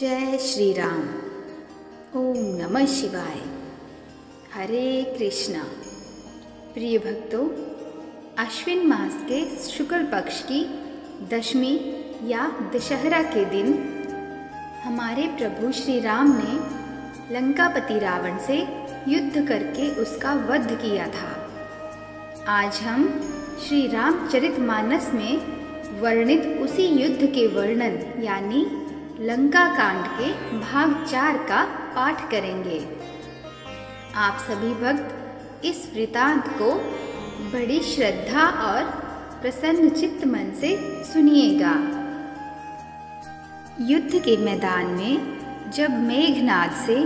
जय श्री राम। ओम नमः शिवाय। हरे कृष्णा। प्रिय भक्तों, अश्विन मास के शुक्ल पक्ष की दशमी या दशहरा के दिन हमारे प्रभु श्री राम ने लंकापति रावण से युद्ध करके उसका वध किया था। आज हम श्री रामचरितमानस में वर्णित उसी युद्ध के वर्णन यानी लंका कांड के भाग 4 का पाठ करेंगे। आप सभी भक्त इस वृतांत को बड़ी श्रद्धा और प्रसन्न चित्त मन से सुनिएगा। युद्ध के मैदान में जब मेघनाद से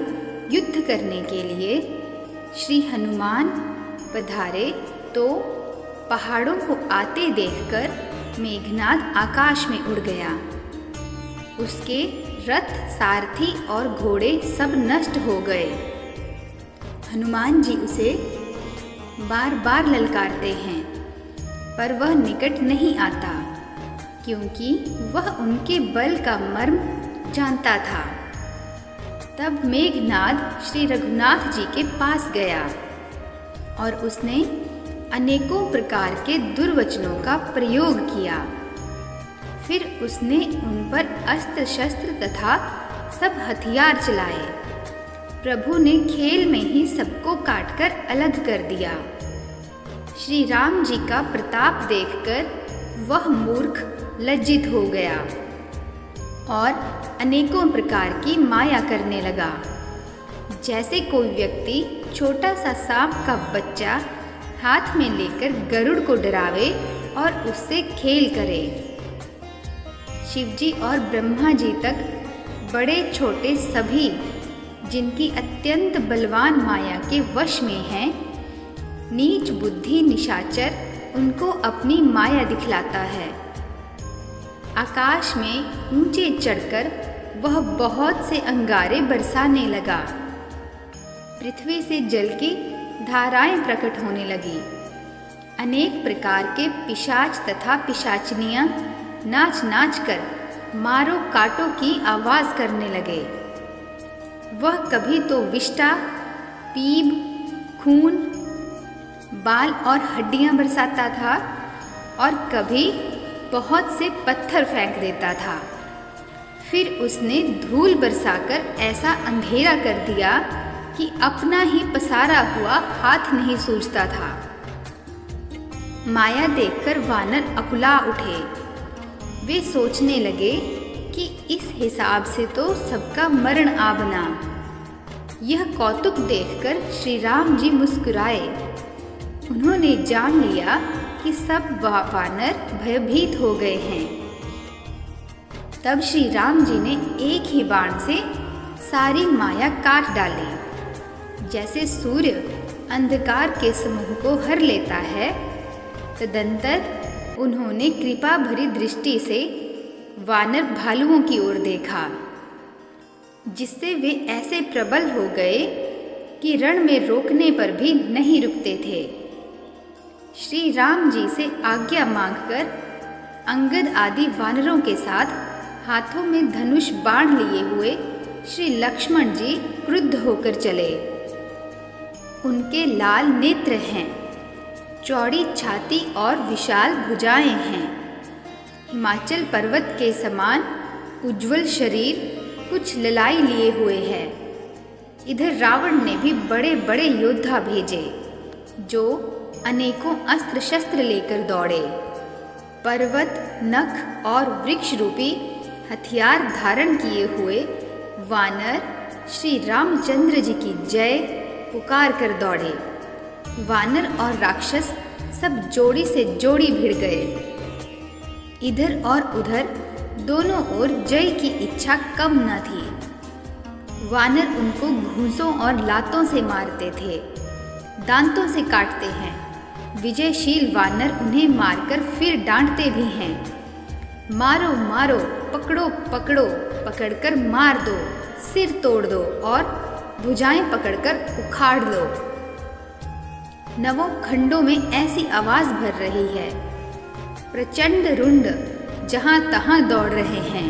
युद्ध करने के लिए श्री हनुमान पधारे तो पहाड़ों को आते देखकर मेघनाद आकाश में उड़ गया। उसके रथ, सारथी और घोड़े सब नष्ट हो गए। हनुमान जी उसे बार बार ललकारते हैं पर वह निकट नहीं आता, क्योंकि वह उनके बल का मर्म जानता था। तब मेघनाद श्री रघुनाथ जी के पास गया और उसने अनेकों प्रकार के दुर्वचनों का प्रयोग किया। फिर उसने उन पर अस्त्र शस्त्र तथा सब हथियार चलाए। प्रभु ने खेल में ही सबको काटकर अलग कर दिया। श्री राम जी का प्रताप देखकर वह मूर्ख लज्जित हो गया और अनेकों प्रकार की माया करने लगा, जैसे कोई व्यक्ति छोटा सा सांप का बच्चा हाथ में लेकर गरुड़ को डरावे और उससे खेल करे। शिवजी और ब्रह्मा जी तक बड़े छोटे सभी जिनकी अत्यंत बलवान माया के वश में हैं, नीच बुद्धि निशाचर उनको अपनी माया दिखलाता है। आकाश में ऊंचे चढ़कर वह बहुत से अंगारे बरसाने लगा। पृथ्वी से जल की धाराएं प्रकट होने लगी। अनेक प्रकार के पिशाच तथा पिशाचनियां नाच नाच कर मारो काटो की आवाज करने लगे। वह कभी तो विष्ठा, पीप, खून, बाल और हड्डियां बरसाता था और कभी बहुत से पत्थर फेंक देता था। फिर उसने धूल बरसाकर ऐसा अंधेरा कर दिया कि अपना ही पसारा हुआ हाथ नहीं सूझता था। माया देखकर वानर अकुला उठे। वे सोचने लगे कि इस हिसाब से तो सबका मरण आ बना। यह कौतुक देखकर श्री राम जी मुस्कुराए। उन्होंने जान लिया कि सब वानर भयभीत हो गए हैं। तब श्री राम जी ने एक ही बाण से सारी माया काट डाली। जैसे सूर्य अंधकार के समूह को हर लेता है, तदंतर उन्होंने कृपा भरी दृष्टि से वानर भालुओं की ओर देखा, जिससे वे ऐसे प्रबल हो गए कि रण में रोकने पर भी नहीं रुकते थे। श्री राम जी से आज्ञा मांगकर अंगद आदि वानरों के साथ हाथों में धनुष बाण लिए हुए श्री लक्ष्मण जी क्रुद्ध होकर चले। उनके लाल नेत्र हैं, चौड़ी छाती और विशाल भुजाएं हैं। हिमाचल पर्वत के समान उज्ज्वल शरीर, कुछ ललाई लिए हुए है। इधर रावण ने भी बड़े बड़े योद्धा भेजे, जो अनेकों अस्त्र शस्त्र लेकर दौड़े। पर्वत, नख और वृक्ष रूपी हथियार धारण किए हुए वानर श्री रामचंद्र जी की जय पुकार कर दौड़े। वानर और राक्षस सब जोड़ी से जोड़ी भिड़ गए। इधर और उधर दोनों ओर जय की इच्छा कम न थी। वानर उनको घूंसों और लातों से मारते थे, दांतों से काटते हैं। विजयशील वानर उन्हें मारकर फिर डांटते भी हैं। मारो मारो, पकड़ो पकड़ो, पकड़कर मार दो, सिर तोड़ दो और भुजाएं पकड़कर उखाड़ दो। नवों खंडों में ऐसी आवाज भर रही है। प्रचंड रुंड जहां तहां दौड़ रहे हैं।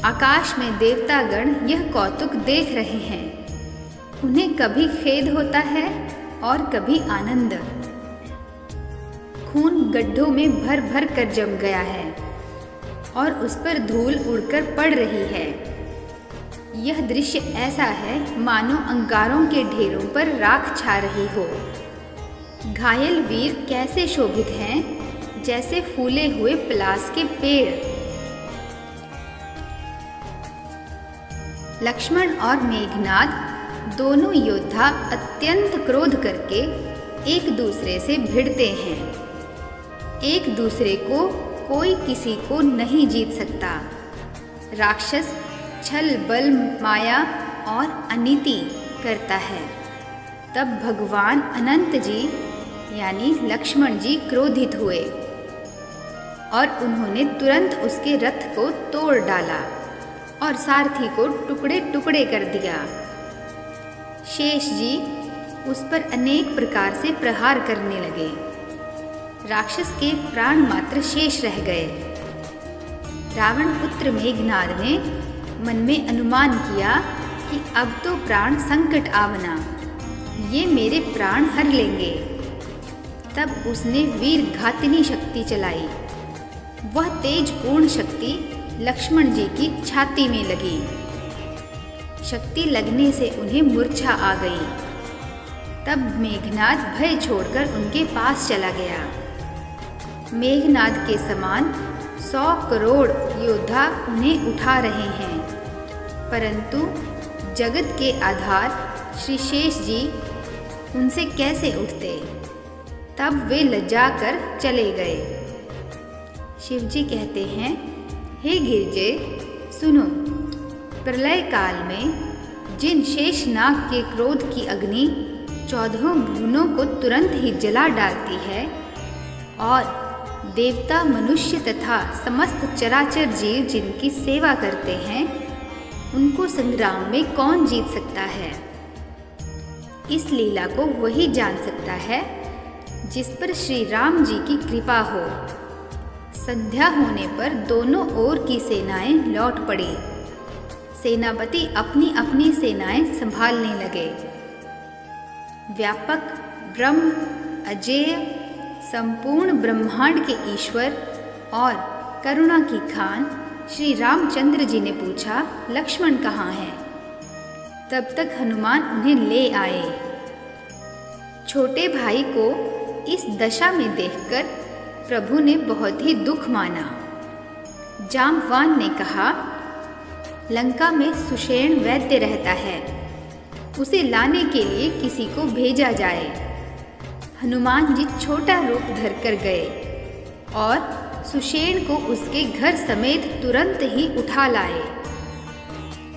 आकाश में देवतागण यह कौतुक देख रहे हैं। उन्हें कभी खेद होता है और कभी आनंद। खून गड्ढों में भर भर कर जम गया है और उस पर धूल उड़कर पड़ रही है। यह दृश्य ऐसा है मानो अंगारों के ढेरों पर राख छा रही हो। घायल वीर कैसे शोभित हैं, जैसे फूले हुए पलास के पेड़। लक्ष्मण और मेघनाद दोनों योद्धा अत्यंत क्रोध करके एक दूसरे से भिड़ते हैं। एक दूसरे को कोई किसी को नहीं जीत सकता। राक्षस छल बल माया और अनीति करता है। तब भगवान अनंत जी यानी लक्ष्मण जी क्रोधित हुए और उन्होंने तुरंत उसके रथ को तोड़ डाला और सारथी को टुकड़े टुकड़े कर दिया। शेष जी उस पर अनेक प्रकार से प्रहार करने लगे। राक्षस के प्राण मात्र शेष रह गए। रावण पुत्र मेघनाद ने मन में अनुमान किया कि अब तो प्राण संकट आवना, ये मेरे प्राण हर लेंगे। तब उसने वीर घातिनी शक्ति चलाई। वह तेजपूर्ण शक्ति लक्ष्मण जी की छाती में लगी। शक्ति लगने से उन्हें मूर्छा आ गई। तब मेघनाद भय छोड़कर उनके पास चला गया। मेघनाद के समान 100 करोड़ योद्धा उन्हें उठा रहे हैं, परंतु जगत के आधार श्री शेष जी उनसे कैसे उठते। तब वे लज्जा कर चले गए। शिवजी कहते हैं, हे गिरजे सुनो, प्रलय काल में जिन शेषनाग के क्रोध की अग्नि 14 भुवनों को तुरंत ही जला डालती है और देवता मनुष्य तथा समस्त चराचर जीव जिनकी सेवा करते हैं, उनको संग्राम में कौन जीत सकता है। इस लीला को वही जान सकता है जिस पर श्री राम जी की कृपा हो। संध्या होने पर दोनों ओर की सेनाएं लौट पड़ी। सेनापति अपनी अपनी सेनाएं संभालने लगे। व्यापक ब्रह्म अजेय संपूर्ण ब्रह्मांड के ईश्वर और करुणा की खान श्री रामचंद्र जी ने पूछा, लक्ष्मण कहाँ हैं? तब तक हनुमान उन्हें ले आए। छोटे भाई को इस दशा में देखकर प्रभु ने बहुत ही दुख माना। जाम्बवान ने कहा, लंका में सुषेण वैद्य रहता है, उसे लाने के लिए किसी को भेजा जाए। हनुमान जी छोटा रूप धरकर गए और सुषेण को उसके घर समेत तुरंत ही उठा लाए।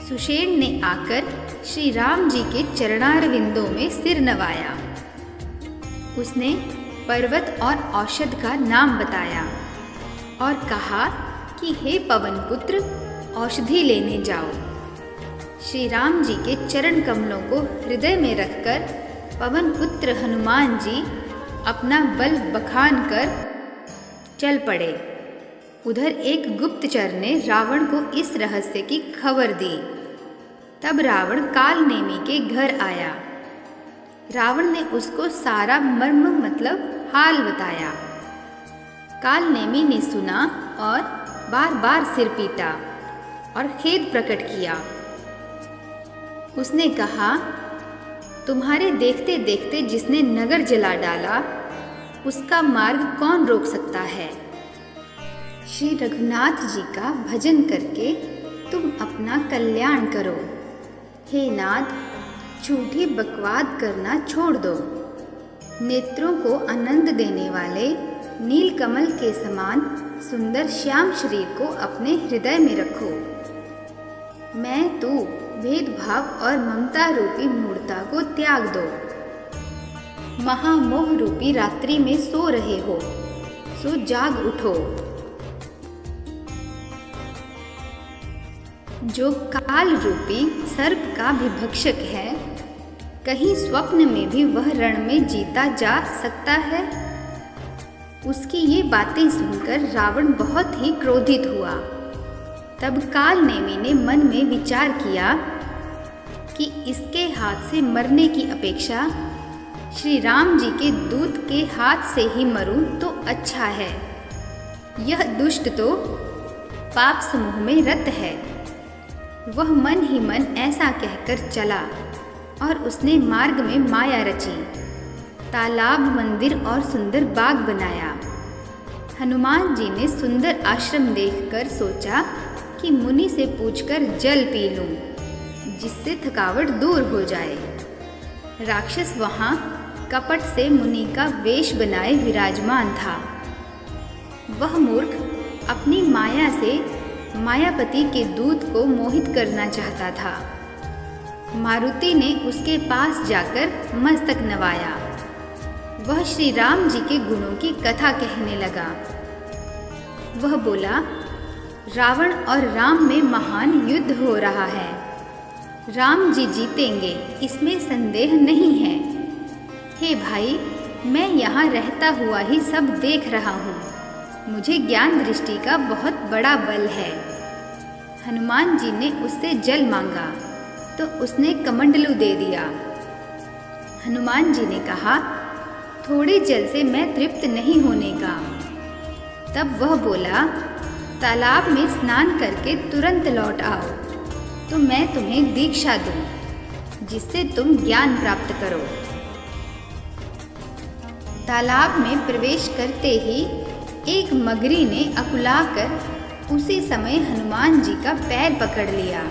सुषेण ने आकर श्री राम जी के चरणारविंदों में सिर नवाया। उसने पर्वत और औषध का नाम बताया और कहा कि हे पवन पुत्र, औषधि लेने जाओ। श्री राम जी के चरण कमलों को हृदय में रखकर पवन पुत्र हनुमान जी अपना बल बखान कर चल पड़े। उधर एक गुप्तचर ने रावण को इस रहस्य की खबर दी। तब रावण काल नेमी के घर आया। रावण ने उसको सारा मर्म मतलब हाल बताया। काल नेमी ने सुना और बार बार सिर पीटा और खेद प्रकट किया। उसने कहा, तुम्हारे देखते देखते जिसने नगर जला डाला, उसका मार्ग कौन रोक सकता है। श्री रघुनाथ जी का भजन करके तुम अपना कल्याण करो। हे नाथ, झूठी बकवाद करना छोड़ दो। नेत्रों को आनंद देने वाले नीलकमल के समान सुंदर श्याम शरीर को अपने हृदय में रखो। मैं तू भेदभाव और ममता रूपी मूढ़ता को त्याग दो। महामोह रूपी रात्रि में सो रहे हो, सो जाग उठो। जो काल रूपी सर्प का भी भक्षक है, कहीं स्वप्न में भी वह रण में जीता जा सकता है। उसकी ये बातें सुनकर रावण बहुत ही क्रोधित हुआ। तब कालनेमी ने मन में विचार किया कि इसके हाथ से मरने की अपेक्षा श्री राम जी के दूत के हाथ से ही मरूं तो अच्छा है। यह दुष्ट तो पाप समूह में रत है। वह मन ही मन ऐसा कहकर चला और उसने मार्ग में माया रची, तालाब, मंदिर और सुंदर बाग बनाया। हनुमान जी ने सुंदर आश्रम देखकर सोचा कि मुनि से पूछकर जल पी लूं, जिससे थकावट दूर हो जाए। राक्षस वहाँ कपट से मुनि का वेश बनाए विराजमान था। वह मूर्ख अपनी माया से मायापति के दूत को मोहित करना चाहता था। मारुति ने उसके पास जाकर मस्तक नवाया। वह श्री राम जी के गुणों की कथा कहने लगा। वह बोला, रावण और राम में महान युद्ध हो रहा है। राम जी जीतेंगे, इसमें संदेह नहीं है। हे भाई, मैं यहाँ रहता हुआ ही सब देख रहा हूँ। मुझे ज्ञान दृष्टि का बहुत बड़ा बल है। हनुमान जी ने उससे जल मांगा तो उसने कमंडलू दे दिया। हनुमान जी ने कहा, थोड़े जल से मैं तृप्त नहीं होने का। तब वह बोला, तालाब में स्नान करके तुरंत लौट आओ तो मैं तुम्हें दीक्षा दूं, जिससे तुम ज्ञान प्राप्त करो। तालाब में प्रवेश करते ही एक मगरी ने अकुलाकर उसी समय हनुमान जी का पैर पकड़ लिया।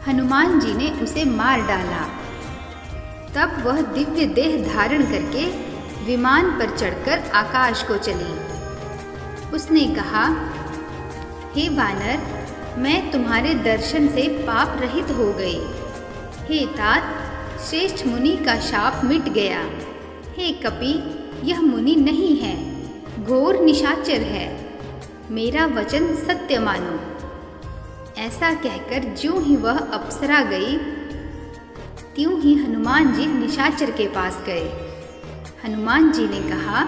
हनुमान जी ने उसे मार डाला। तब वह दिव्य देह धारण करके विमान पर चढ़कर आकाश को चली। उसने कहा, हे वानर, मैं तुम्हारे दर्शन से पाप रहित हो गई। हे तात, श्रेष्ठ मुनि का शाप मिट गया। हे कपि, यह मुनि नहीं है, घोर निशाचर है। मेरा वचन सत्य मानो। ऐसा कहकर ज्यों ही वह अप्सरा गई, त्यों ही हनुमान जी निशाचर के पास गए। हनुमान जी ने कहा,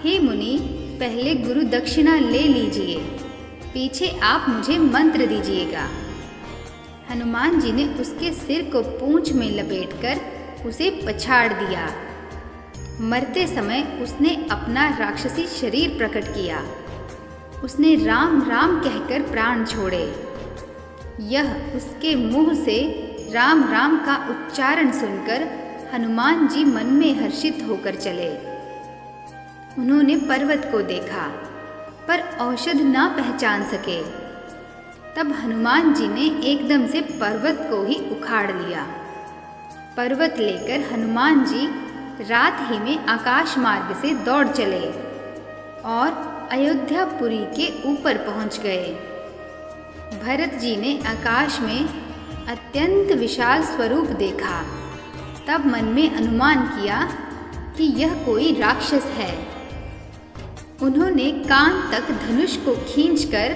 हे मुनि, पहले गुरु दक्षिणा ले लीजिए, पीछे आप मुझे मंत्र दीजिएगा। हनुमान जी ने उसके सिर को पूंछ में लपेटकर उसे पछाड़ दिया। मरते समय उसने अपना राक्षसी शरीर प्रकट किया। उसने राम राम कहकर प्राण छोड़े। यह उसके मुंह से राम राम का उच्चारण सुनकर हनुमान जी मन में हर्षित होकर चले। उन्होंने पर्वत को देखा पर औषध ना पहचान सके। तब हनुमान जी ने एकदम से पर्वत को ही उखाड़ लिया। पर्वत लेकर हनुमान जी रात ही में आकाश मार्ग से दौड़ चले और अयोध्यापुरी के ऊपर पहुंच गए। भरत जी ने आकाश में अत्यंत विशाल स्वरूप देखा। तब मन में अनुमान किया कि यह कोई राक्षस है। उन्होंने कान तक धनुष को खींचकर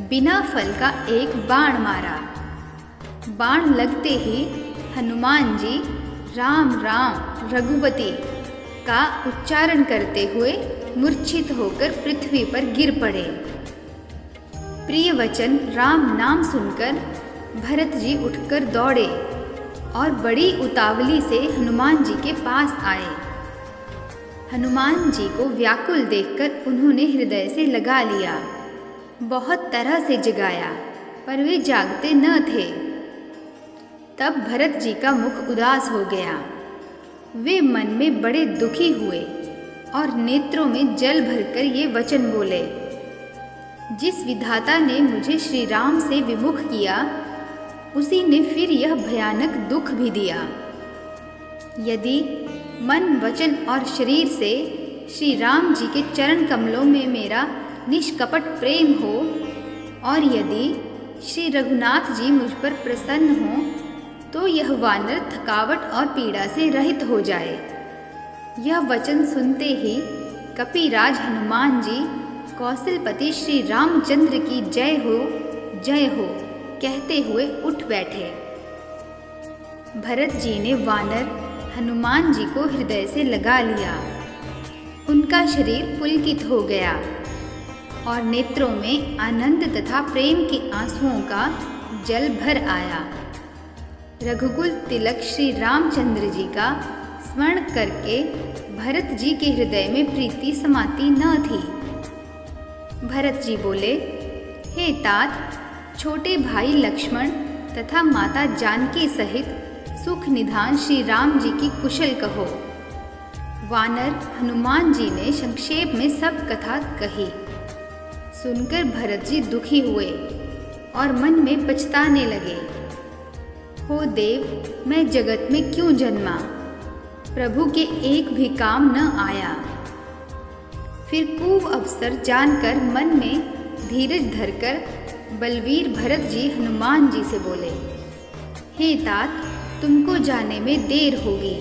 बिना फल का एक बाण मारा। बाण लगते ही हनुमान जी राम राम रघुपति का उच्चारण करते हुए मूर्छित होकर पृथ्वी पर गिर पड़े। प्रिय वचन राम नाम सुनकर भरत जी उठकर दौड़े और बड़ी उतावली से हनुमान जी के पास आए। हनुमान जी को व्याकुल देखकर उन्होंने हृदय से लगा लिया। बहुत तरह से जगाया पर वे जागते न थे। तब भरत जी का मुख उदास हो गया। वे मन में बड़े दुखी हुए और नेत्रों में जल भरकर ये वचन बोले, जिस विधाता ने मुझे श्री राम से विमुख किया, उसी ने फिर यह भयानक दुख भी दिया। यदि मन, वचन और शरीर से श्री राम जी के चरण कमलों में मेरा निष्कपट प्रेम हो और यदि श्री रघुनाथ जी मुझ पर प्रसन्न हों, तो यह वानर थकावट और पीड़ा से रहित हो जाए। यह वचन सुनते ही कपिराज हनुमान जी कौशलपति श्री रामचंद्र की जय हो कहते हुए उठ बैठे। भरत जी ने वानर हनुमान जी को हृदय से लगा लिया। उनका शरीर पुलकित हो गया। और नेत्रों में आनंद तथा प्रेम के आंसुओं का जल भर आया। रघुकुल तिलक श्री रामचंद्र जी का स्मरण करके भरत जी के हृदय में प्रीति समाती न थी। भरत जी बोले, हे तात, छोटे भाई लक्ष्मण तथा माता जानकी सहित सुख निधान श्री राम जी की कुशल कहो। वानर हनुमान जी ने संक्षेप में सब कथा कही। सुनकर भरत जी दुखी हुए और मन में पछताने लगे। हो देव, मैं जगत में क्यों जन्मा? प्रभु के एक भी काम न आया। फिर खूब अवसर जानकर मन में धीरज धरकर बलवीर भरत जी हनुमान जी से बोले, हे तात, तुमको जाने में देर होगी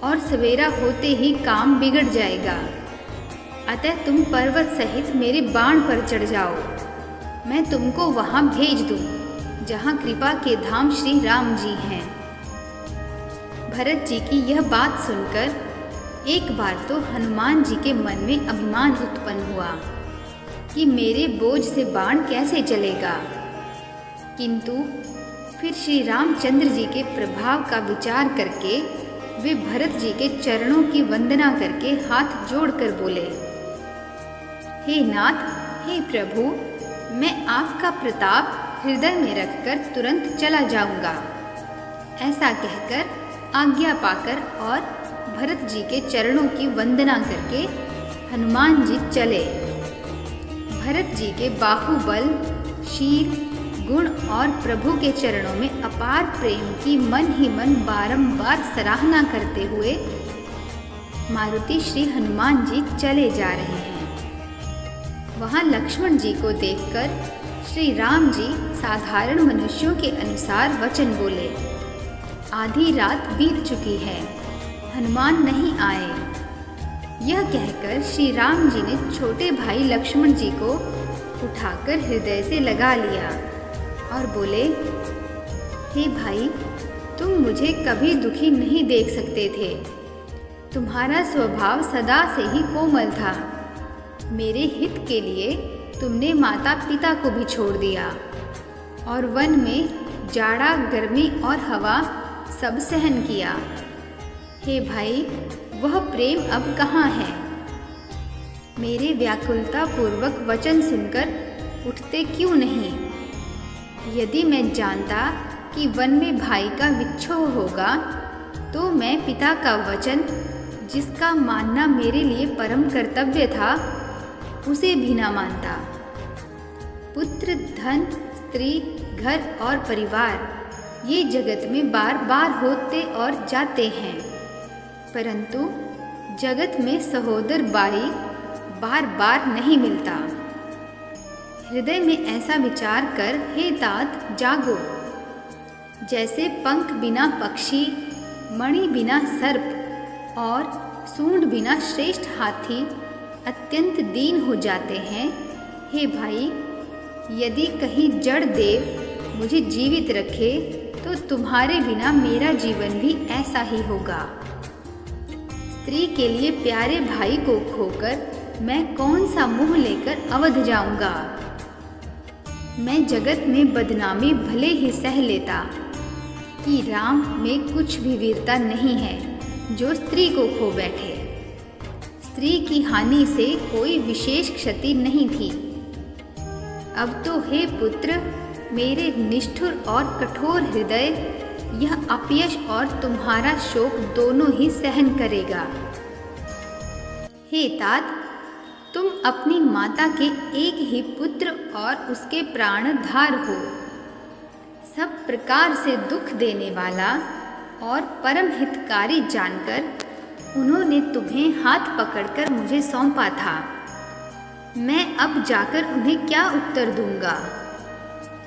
और सवेरा होते ही काम बिगड़ जाएगा। अतः तुम पर्वत सहित मेरे बाण पर चढ़ जाओ। मैं तुमको वहाँ भेज दूँ जहाँ कृपा के धाम श्री राम जी हैं। भरत जी की यह बात सुनकर एक बार तो हनुमान जी के मन में अभिमान उत्पन्न हुआ कि मेरे बोझ से बाण कैसे चलेगा, किंतु फिर श्री रामचंद्र जी के प्रभाव का विचार करके वे भरत जी के चरणों की वंदना करके हाथ जोड़कर बोले, हे नाथ, हे प्रभु, मैं आपका प्रताप हृदय में रखकर तुरंत चला जाऊंगा। ऐसा कहकर आज्ञा पाकर और भरत जी के चरणों की वंदना करके हनुमान जी चले। भरत जी के बाहुबल, शील, गुण और प्रभु के चरणों में अपार प्रेम की मन ही मन बारंबार सराहना करते हुए मारुति श्री हनुमान जी चले जा रहे हैं। वहाँ लक्ष्मण जी को देखकर श्री राम जी साधारण मनुष्यों के अनुसार वचन बोले, आधी रात बीत चुकी है, हनुमान नहीं आए। यह कहकर श्री राम जी ने छोटे भाई लक्ष्मण जी को उठाकर हृदय से लगा लिया और बोले, हे भाई, तुम मुझे कभी दुखी नहीं देख सकते थे। तुम्हारा स्वभाव सदा से ही कोमल था। मेरे हित के लिए तुमने माता पिता को भी छोड़ दिया और वन में जाड़ा, गर्मी और हवा सब सहन किया। हे भाई, वह प्रेम अब कहाँ है? मेरे व्याकुलता पूर्वक वचन सुनकर उठते क्यों नहीं? यदि मैं जानता कि वन में भाई का विच्छोह होगा तो मैं पिता का वचन, जिसका मानना मेरे लिए परम कर्तव्य था, उसे भी न मानता। पुत्र, धन, स्त्री, घर और परिवार ये जगत में बार बार होते और जाते हैं, परंतु जगत में सहोदर भाई बार बार नहीं मिलता। हृदय में ऐसा विचार कर हे तात जागो। जैसे पंख बिना पक्षी, मणि बिना सर्प और सूंड बिना श्रेष्ठ हाथी अत्यंत दीन हो जाते हैं, हे भाई, यदि कहीं जड़ देव मुझे जीवित रखे तो तुम्हारे बिना मेरा जीवन भी ऐसा ही होगा। स्त्री के लिए प्यारे भाई को खोकर मैं कौन सा मुँह लेकर अवध जाऊंगा। मैं जगत में बदनामी भले ही सह लेता कि राम में कुछ भी वीरता नहीं है जो स्त्री को खो बैठे। स्त्री की हानि से कोई विशेष क्षति नहीं थी। अब तो हे पुत्र, मेरे निष्ठुर और कठोर हृदय यह अपयश और तुम्हारा शोक दोनों ही सहन करेगा। हे तात, तुम अपनी माता के एक ही पुत्र और उसके प्राणधार हो। सब प्रकार से दुख देने वाला और परम हितकारी जानकर उन्होंने तुम्हें हाथ पकड़कर मुझे सौंपा था। मैं अब जाकर उन्हें क्या उत्तर दूंगा?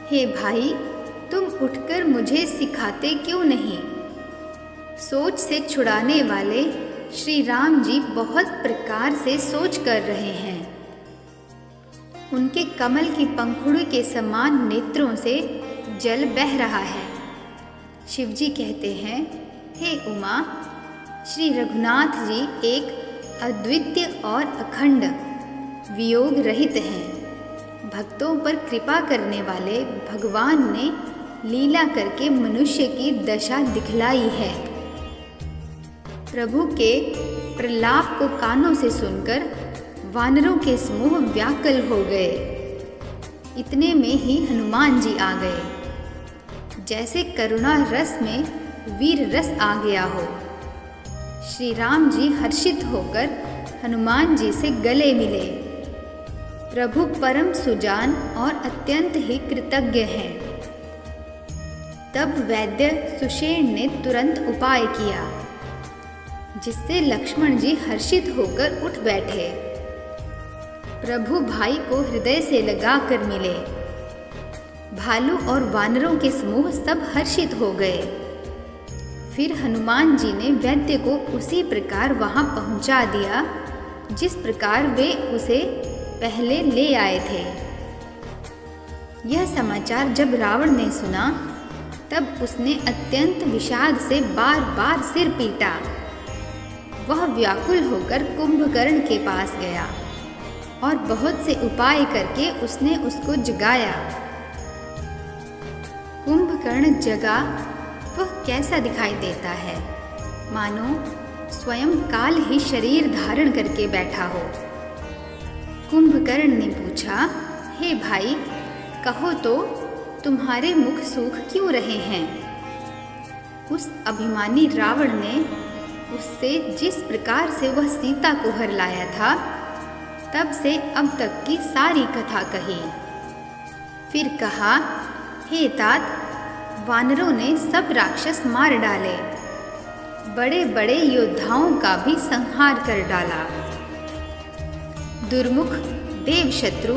हे भाई, तुम उठकर मुझे सिखाते क्यों नहीं? सोच से छुड़ाने वाले श्री राम जी बहुत प्रकार से सोच कर रहे हैं। उनके कमल की पंखुड़ी के समान नेत्रों से जल बह रहा है। शिवजी कहते हैं, हे उमा, श्री रघुनाथ जी एक अद्वितीय और अखंड वियोग रहित हैं। भक्तों पर कृपा करने वाले भगवान ने लीला करके मनुष्य की दशा दिखलाई है। प्रभु के प्रलाप को कानों से सुनकर वानरों के समूह व्याकुल हो गए। इतने में ही हनुमान जी आ गए, जैसे करुणा रस में वीर रस आ गया हो। श्री राम जी हर्षित होकर हनुमान जी से गले मिले। प्रभु परम सुजान और अत्यंत ही कृतज्ञ हैं। तब वैद्य सुषेण ने तुरंत उपाय किया, जिससे लक्ष्मण जी हर्षित होकर उठ बैठे। प्रभु भाई को हृदय से लगाकर मिले। भालू और वानरों के समूह सब हर्षित हो गए। फिर हनुमान जी ने वैद्य को उसी प्रकार वहां पहुंचा दिया जिस प्रकार वे उसे पहले ले आए थे। यह समाचार जब रावण ने सुना, तब उसने अत्यंत विषाद से बार बार सिर पीटा। वह व्याकुल होकर कुंभकर्ण के पास गया और बहुत से उपाय करके उसने उसको जगाया। कुंभकर्ण जगा, वह कैसा दिखाई देता है, मानो स्वयं काल ही शरीर धारण करके बैठा हो। कुंभकर्ण ने पूछा, हे भाई, कहो तो तुम्हारे मुख सूख क्यों रहे हैं? उस अभिमानी रावण ने उससे जिस प्रकार से वह सीता को हर लाया था, तब से अब तक की सारी कथा कही। फिर कहा, हे तात, वानरों ने सब राक्षस मार डाले, बड़े बड़े योद्धाओं का भी संहार कर डाला। दुर्मुख, देवशत्रु,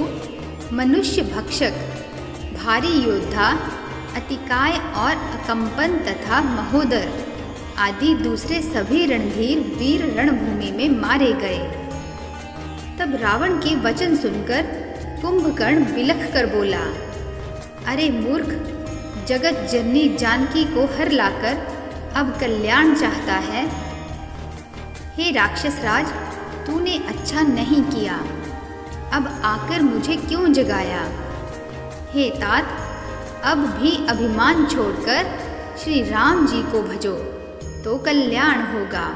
मनुष्य भक्षक, भारी योद्धा, अतिकाय और अकंपन तथा महोदर आदि दूसरे सभी रणधीर वीर रणभूमि में मारे गए। तब रावण के वचन सुनकर कुंभकर्ण बिलख कर बोला, अरे मूर्ख, जगत जननी जानकी को हर लाकर अब कल्याण चाहता है। हे राक्षस राज, तूने अच्छा नहीं किया, अब आकर मुझे क्यों जगाया? हे तात, अब भी अभिमान छोड़कर श्री राम जी को भजो तो कल्याण होगा।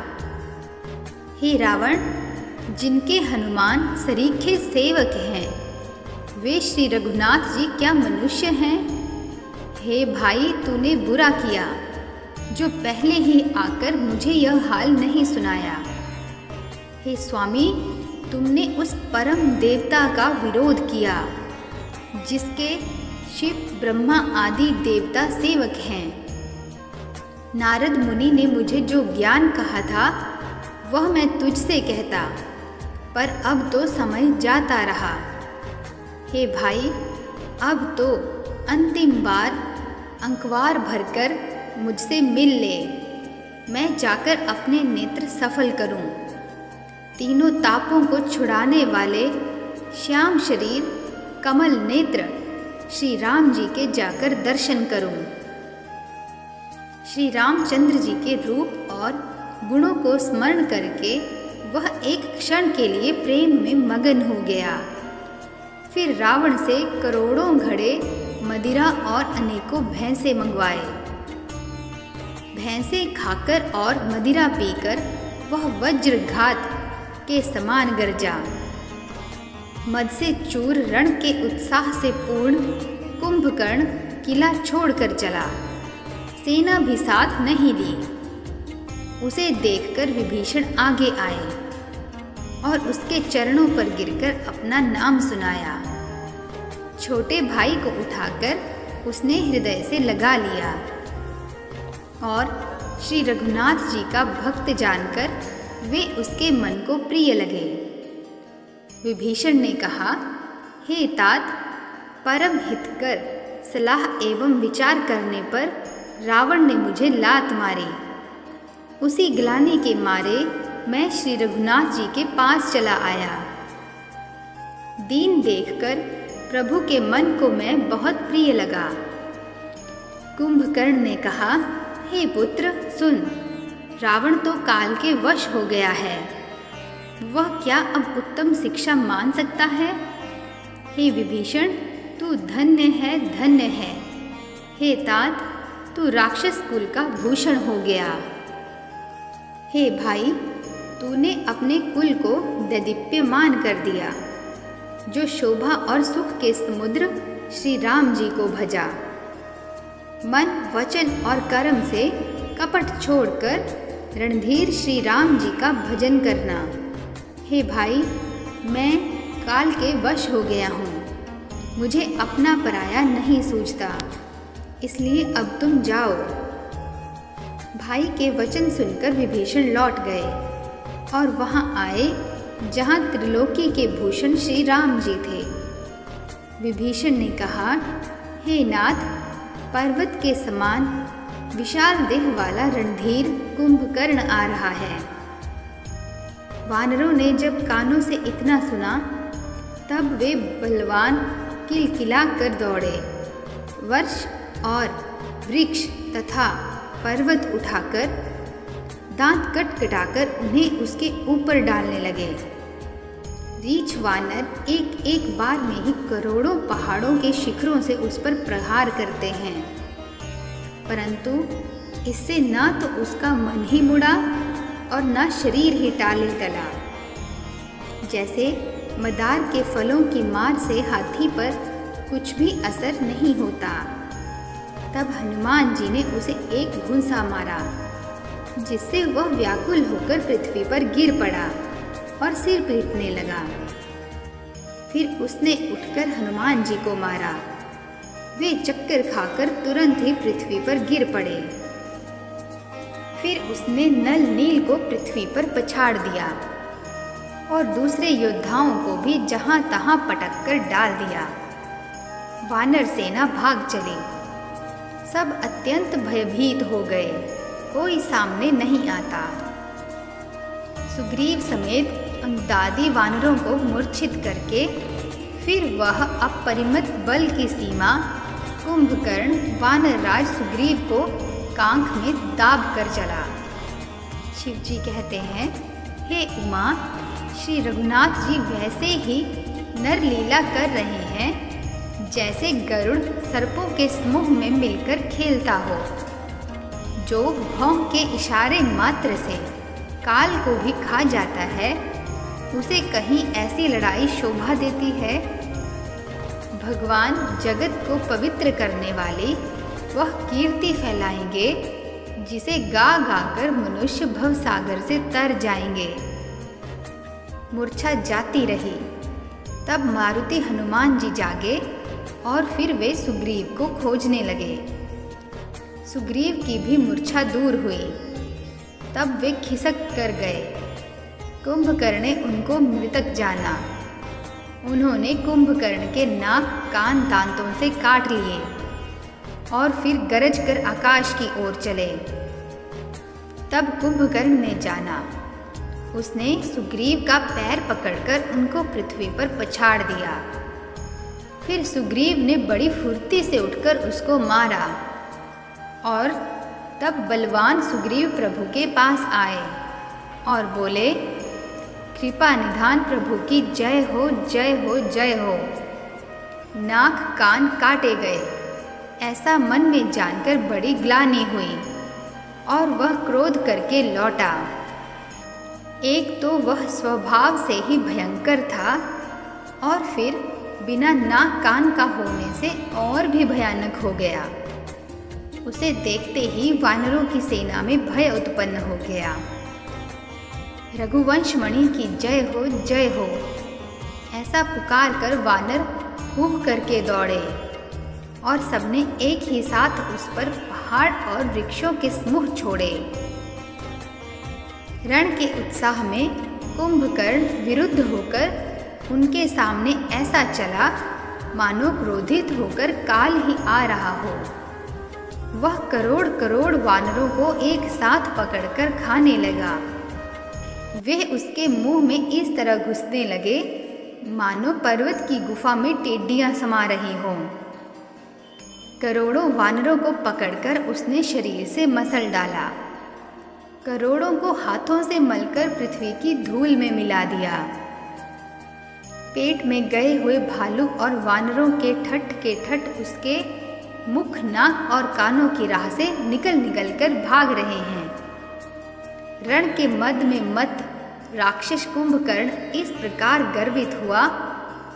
हे रावण, जिनके हनुमान सरीखे सेवक हैं, वे श्री रघुनाथ जी क्या मनुष्य हैं? हे भाई, तूने बुरा किया जो पहले ही आकर मुझे यह हाल नहीं सुनाया। हे स्वामी, तुमने उस परम देवता का विरोध किया जिसके शिव, ब्रह्मा आदि देवता सेवक हैं। नारद मुनि ने मुझे जो ज्ञान कहा था वह मैं तुझसे कहता, पर अब तो समय जाता रहा। हे भाई, अब तो अंतिम बार अंकवार भरकर मुझसे मिल ले, मैं जाकर अपने नेत्र सफल करूं। तीनों तापों को छुड़ाने वाले श्याम शरीर, कमल नेत्र श्री राम जी के जाकर दर्शन करूं। श्री रामचंद्र जी के रूप और गुणों को स्मरण करके वह एक क्षण के लिए प्रेम में मगन हो गया। फिर रावण से करोड़ों घड़े मदिरा और अनेकों भैंसे मंगवाए। भैंसे खाकर और मदिरा पीकर वह वज्रघात के समान गरजा। मद से चूर रण के उत्साह से पूर्ण कुंभकर्ण किला छोड़कर चला, सेना भी साथ नहीं ली। उसे देखकर विभीषण आगे आए और उसके चरणों पर गिरकर अपना नाम सुनाया। छोटे भाई को उठाकर उसने हृदय से लगा लिया और श्री रघुनाथ जी का भक्त जानकर वे उसके मन को प्रिय लगे। विभीषण ने कहा, हे तात, परम हितकर सलाह एवं विचार करने पर रावण ने मुझे लात मारी। उसी ग्लानि के मारे मैं श्री रघुनाथ जी के पास चला आया। दीन देखकर प्रभु के मन को मैं बहुत प्रिय लगा। कुंभकर्ण ने कहा, हे पुत्र सुन, रावण तो काल के वश हो गया है, वह क्या अब उत्तम शिक्षा मान सकता है? हे विभीषण, तू धन्य है। हे तात, तू राक्षस कुल का भूषण हो गया। हे भाई, तूने अपने कुल को दैदीप्यमान कर दिया। जो शोभा और सुख के समुद्र श्री राम जी को भजा। मन, वचन और कर्म से कपट छोड़कर रणधीर श्री राम जी का भजन करना। हे भाई, मैं काल के वश हो गया हूँ। मुझे अपना पराया नहीं सूझता, इसलिए अब तुम जाओ। भाई के वचन सुनकर विभीषण लौट गए और वहां आए जहां त्रिलोकी के भूषण श्री राम जी थे। विभीषण ने कहा, हे नाथ, पर्वत के समान विशाल देह वाला रणधीर कुंभकर्ण आ रहा है। वानरों ने जब कानों से इतना सुना तब वे बलवान किलकिला कर दौड़े। वर्ष और वृक्ष तथा पर्वत उठाकर दांत कटकटाकर उन्हें उसके ऊपर डालने लगे। रीछ वानर एक एक बार में ही करोड़ों पहाड़ों के शिखरों से उस पर प्रहार करते हैं, परंतु इससे ना तो उसका मन ही मुड़ा और ना शरीर ही टाले टला। जैसे मदार के फलों की मार से हाथी पर कुछ भी असर नहीं होता। तब हनुमान जी ने उसे एक घूंसा मारा, जिससे वह व्याकुल होकर पृथ्वी पर गिर पड़ा और सिर पीटने लगा। फिर उसने उठकर हनुमान जी को मारा। वे चक्कर खाकर तुरंत ही पृथ्वी पर गिर पड़े। फिर उसने नल नील को पृथ्वी पर पछाड़ दिया और दूसरे योद्धाओं को भी जहां तहां पटक कर डाल दिया। वानर सेना भाग चली। सब अत्यंत भयभीत हो गए, कोई सामने नहीं आता। सुग्रीव समेत अंगदादी वानरों को मूर्छित करके फिर वह अपरिमित बल की सीमा कुंभकर्ण वानरराज सुग्रीव को कांख में दाब कर चला। शिव जी कहते हैं, हे उमा, श्री रघुनाथ जी वैसे ही नरलीला कर रहे हैं जैसे गरुड़ सर्पों के समूह में मिलकर खेलता हो, जो भौं के इशारे मात्र से काल को भी खा जाता है। उसे कहीं ऐसी लड़ाई शोभा देती है। भगवान जगत को पवित्र करने वाली वह कीर्ति फैलाएंगे जिसे गा गा कर मनुष्य भवसागर से तर जाएंगे। मूर्छा जाती रही। तब मारुति हनुमान जी जागे और फिर वे सुग्रीव को खोजने लगे। सुग्रीव की भी मूर्छा दूर हुई। तब वे खिसक कर गए। कुंभकर्ण ने उनको मृतक जाना। उन्होंने कुंभकर्ण के नाक कान दांतों से काट लिए और फिर गरज कर आकाश की ओर चले। तब कुंभकर्ण ने जाना। उसने सुग्रीव का पैर पकड़कर उनको पृथ्वी पर पछाड़ दिया। फिर सुग्रीव ने बड़ी फुर्ती से उठकर उसको मारा और तब बलवान सुग्रीव प्रभु के पास आए और बोले, कृपा निधान प्रभु की जय हो, जय हो, जय हो। नाक कान काटे गए, ऐसा मन में जानकर बड़ी ग्लानि हुई और वह क्रोध करके लौटा। एक तो वह स्वभाव से ही भयंकर था और फिर बिना नाक कान का होने से और भी भयानक हो गया। उसे देखते ही वानरों की सेना में भय उत्पन्न हो गया। रघुवंश मणि की जय हो, जय हो, ऐसा पुकार कर वानर हूह करके दौड़े और सबने एक ही साथ उस पर पहाड़ और वृक्षों के समूह छोड़े। रण के उत्साह में कुंभकर्ण विरुद्ध होकर उनके सामने ऐसा चला मानो क्रोधित होकर काल ही आ रहा हो। वह करोड़ करोड़ वानरों को एक साथ पकड़कर खाने लगा। वे उसके मुंह में इस तरह घुसने लगे मानो पर्वत की गुफा में टेढ़ियां समा रही हों। करोड़ों वानरों को पकड़कर उसने शरीर से मसल डाला। करोड़ों को हाथों से मलकर पृथ्वी की धूल में मिला दिया। पेट में गए हुए भालू और वानरों के ठट उसके मुख, नाक और कानों की राह से निकल निकल कर भाग रहे हैं। रण के मध्य में मत राक्षस कुंभकर्ण इस प्रकार गर्वित हुआ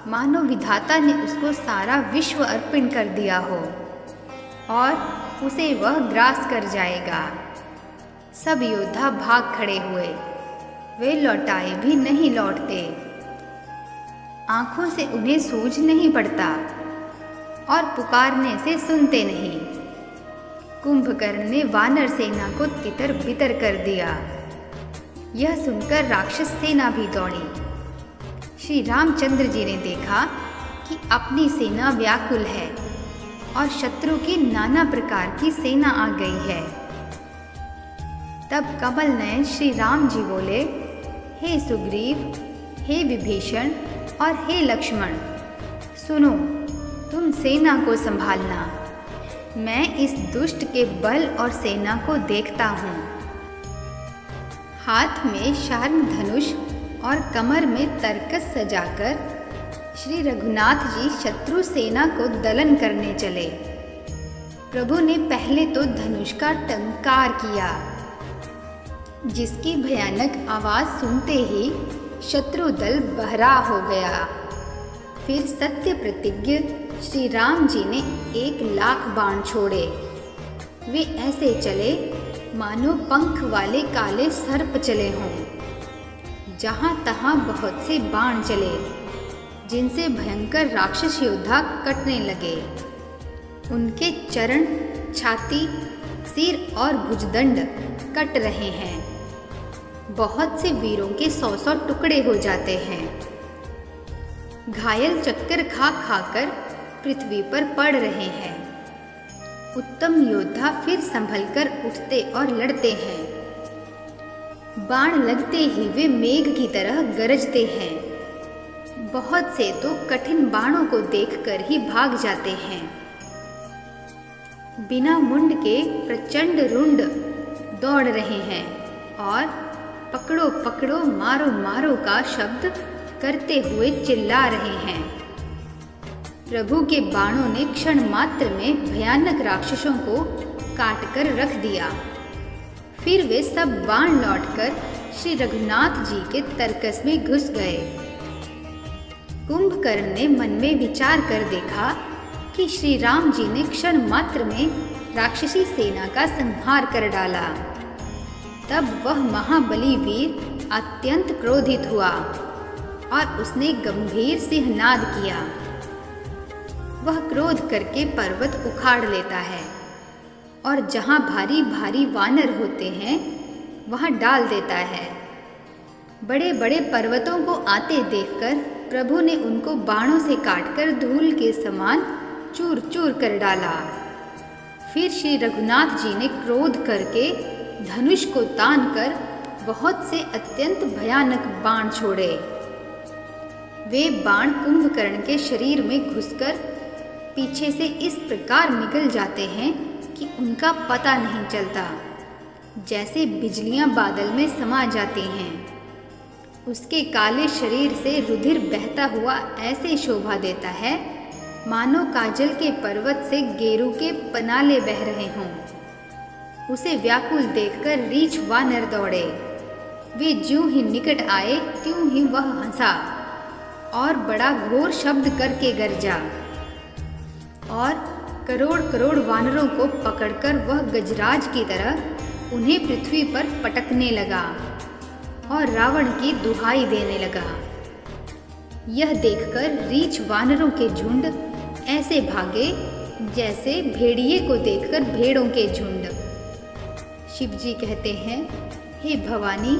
मानो विधाता ने उसको सारा विश्व अर्पण कर दिया हो और उसे वह ग्रास कर जाएगा। सब योद्धा भाग खड़े हुए, वे लौटाए भी नहीं लौटते, आंखों से उन्हें सूझ नहीं पड़ता और पुकारने से सुनते नहीं। कुंभकर्ण ने वानर सेना को तितर बितर कर दिया। यह सुनकर राक्षस सेना भी दौड़ी। श्री रामचंद्र जी ने देखा कि अपनी सेना व्याकुल है और शत्रु की नाना प्रकार की सेना आ गई है। तब कमल नयन श्री राम जी बोले, हे सुग्रीव, हे विभीषण और हे लक्ष्मण, सुनो, तुम सेना को संभालना, मैं इस दुष्ट के बल और सेना को देखता हूँ। हाथ में शार्ंग धनुष और कमर में तरकस सजाकर श्री रघुनाथ जी शत्रु सेना को दलन करने चले। प्रभु ने पहले तो धनुष का टंकार किया, जिसकी भयानक आवाज सुनते ही शत्रु दल बहरा हो गया। फिर सत्य प्रतिज्ञ श्री राम जी ने 1,00,000 बाण छोड़े। वे ऐसे चले मानो पंख वाले काले सर्प चले हों। जहाँ तहाँ बहुत से बाण चले, जिनसे भयंकर राक्षस योद्धा कटने लगे। उनके चरण, छाती, सिर और भुजदंड कट रहे हैं। बहुत से वीरों के 100 टुकड़े हो जाते हैं। घायल चक्कर खा खाकर पृथ्वी पर पड़ रहे हैं। उत्तम योद्धा फिर संभलकर उठते और लड़ते हैं। बाण लगते ही वे मेघ की तरह गरजते हैं। बहुत से तो कठिन बाणों को देखकर ही भाग जाते हैं। बिना मुंड के प्रचंड रुंड दौड़ रहे हैं और पकड़ो पकड़ो मारो मारो का शब्द करते हुए चिल्ला रहे हैं। प्रभु के बाणों ने क्षण मात्र में भयानक राक्षसों को काटकर रख दिया। फिर वे सब बाण लौटकर श्री रघुनाथ जी के तरकस में घुस गए। कुंभकर्ण ने मन में विचार कर देखा कि श्री राम जी ने क्षण मात्र में राक्षसी सेना का संहार कर डाला। तब वह महाबली वीर अत्यंत क्रोधित हुआ और उसने गंभीर सिंहनाद किया। वह क्रोध करके पर्वत उखाड़ लेता है और जहाँ भारी भारी वानर होते हैं वहाँ डाल देता है। बड़े बड़े पर्वतों को आते देखकर प्रभु ने उनको बाणों से काटकर धूल के समान चूर चूर कर डाला। फिर श्री रघुनाथ जी ने क्रोध करके धनुष को तान कर बहुत से अत्यंत भयानक बाण छोड़े। वे बाण कुंभकर्ण के शरीर में घुसकर पीछे से इस प्रकार निकल जाते हैं कि उनका पता नहीं चलता, जैसे बिजलियां बादल में समा जाती हैं। उसके काले शरीर से रुधिर बहता हुआ ऐसे शोभा देता है मानो काजल के पर्वत से गेरू के पनाले बह रहे हों। उसे व्याकुल देखकर रीछ वानर दौड़े। वे ज्यों ही निकट आए त्यों ही वह हंसा और बड़ा घोर शब्द करके गरजा और करोड़ करोड़ वानरों को पकड़कर वह गजराज की तरह उन्हें पृथ्वी पर पटकने लगा और रावण की दुहाई देने लगा। यह देखकर रीछ वानरों के झुंड ऐसे भागे जैसे भेड़िए को देखकर भेड़ों के झुंड। शिवजी कहते हैं, हे भवानी,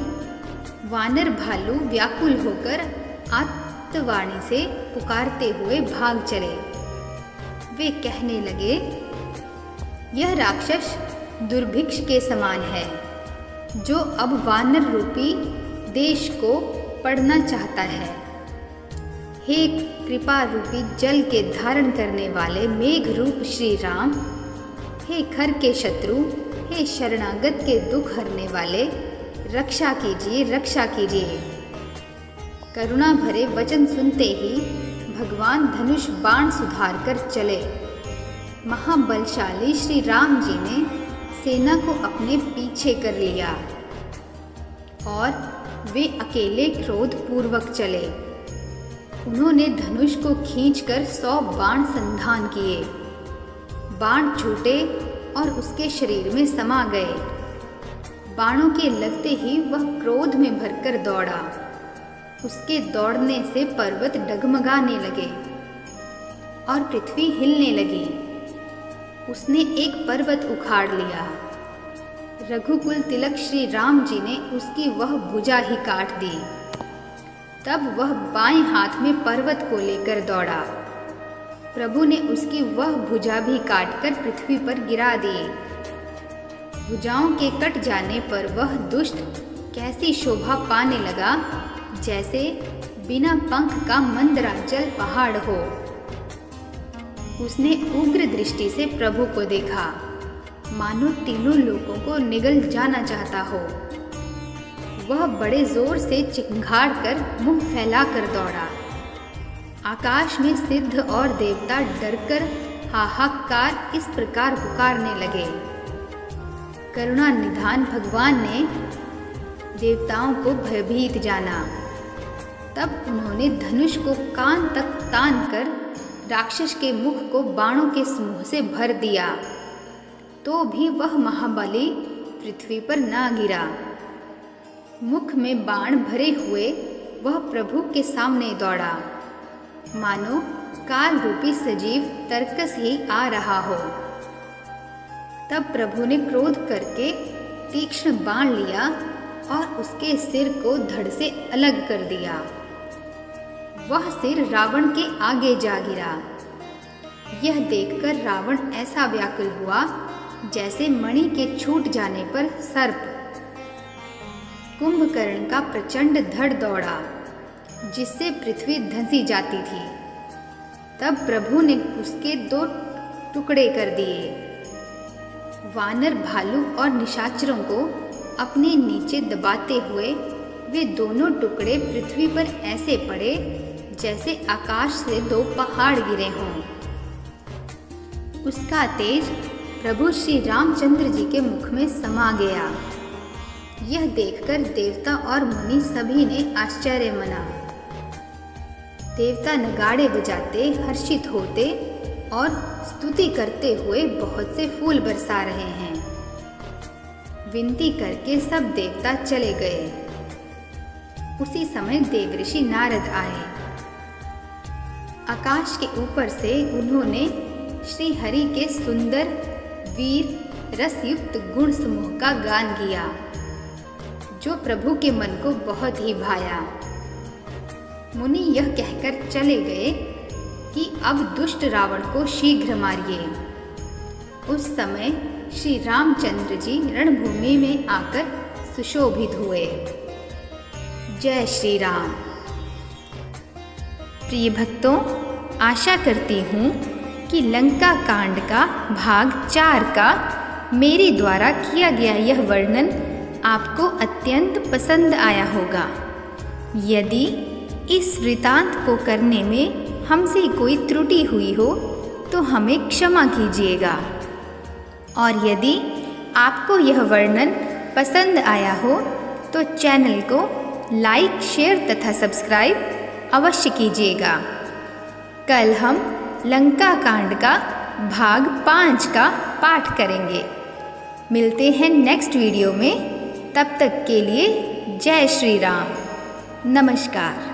वानर भालू व्याकुल होकर आर्तवाणी से पुकारते हुए भाग चले। वे कहने लगे, यह राक्षस दुर्भिक्ष के समान है, जो अब वानर रूपी देश को पड़ना चाहता है। हे कृपा रूपी जल के धारण करने वाले मेघ रूप श्री राम, हे खर के शत्रु, हे शरणागत के दुख हरने वाले, रक्षा कीजिए रक्षा कीजिए। करुणा भरे वचन सुनते ही भगवान धनुष बाण सुधार कर चले। महाबलशाली श्री राम जी ने सेना को अपने पीछे कर लिया और वे अकेले क्रोध पूर्वक चले। उन्होंने धनुष को खींचकर 100 बाण संधान किए। बाण छूटे और उसके शरीर में समा गए। बाणों के लगते ही वह क्रोध में भरकर दौड़ा। उसके दौड़ने से पर्वत डगमगाने लगे और पृथ्वी हिलने लगी। उसने एक पर्वत उखाड़ लिया। रघुकुल तिलक श्री राम जी ने उसकी वह भुजा ही काट दी। तब वह बाएं हाथ में पर्वत को लेकर दौड़ा। प्रभु ने उसकी वह भुजा भी काटकर पृथ्वी पर गिरा दी। भुजाओं के कट जाने पर वह दुष्ट कैसी शोभा पाने लगा, जैसे बिना पंख का मंदराचल पहाड़ हो। उसने उग्र दृष्टि से प्रभु को देखा, मानो तीनों लोगों को निगल जाना चाहता हो। वह बड़े जोर से चिंघाड़ कर मुंह फैलाकर दौड़ा। आकाश में सिद्ध और देवता डरकर हाहाकार इस प्रकार पुकारने लगे। करुणा निधान भगवान ने देवताओं को भयभीत जाना। तब उन्होंने धनुष को कान तक तान कर राक्षस के मुख को बाणों के समूह से भर दिया, तो भी वह महाबली पृथ्वी पर ना गिरा। मुख में बाण भरे हुए वह प्रभु के सामने दौड़ा, मानो काल रूपी सजीव तरकस ही आ रहा हो। तब प्रभु ने क्रोध करके तीक्ष्ण बाण लिया और उसके सिर को धड़ से अलग कर दिया। वह सिर रावण के आगे जा गिरा। यह देखकर रावण ऐसा व्याकुल हुआ जैसे मणि के छूट जाने पर सर्प। कुंभकर्ण का प्रचंड धड़ दौड़ा, जिससे पृथ्वी धंसी जाती थी। तब प्रभु ने उसके 2 टुकड़े कर दिए। वानर, भालू और निशाचरों को अपने नीचे दबाते हुए वे दोनों टुकड़े पृथ्वी पर ऐसे पड़े जैसे आकाश से 2 पहाड़ गिरे हों। उसका तेज प्रभु श्री रामचंद्र जी के मुख में समा गया। यह देखकर देवता और मुनि सभी ने आश्चर्य मना। देवता नगाड़े बजाते हर्षित होते और स्तुति करते हुए बहुत से फूल बरसा रहे हैं। विनती करके सब देवता चले गए। उसी समय देवऋषि नारद आए। आकाश के ऊपर से उन्होंने श्री हरि के सुंदर वीर रसयुक्त गुण समूह का गान किया, जो प्रभु के मन को बहुत ही भाया। मुनि यह कहकर चले गए कि अब दुष्ट रावण को शीघ्र मारिए। उस समय श्री रामचंद्र जी रणभूमि में आकर सुशोभित हुए। जय श्री राम। प्रिय भक्तों, आशा करती हूँ कि लंका कांड का भाग 4 का मेरे द्वारा किया गया यह वर्णन आपको अत्यंत पसंद आया होगा। यदि इस वृतांत को करने में हमसे कोई त्रुटि हुई हो तो हमें क्षमा कीजिएगा। और यदि आपको यह वर्णन पसंद आया हो तो चैनल को लाइक, शेयर तथा सब्सक्राइब अवश्य कीजिएगा। कल हम लंका कांड का भाग 5 का पाठ करेंगे। मिलते हैं नेक्स्ट वीडियो में। तब तक के लिए जय श्री राम। नमस्कार।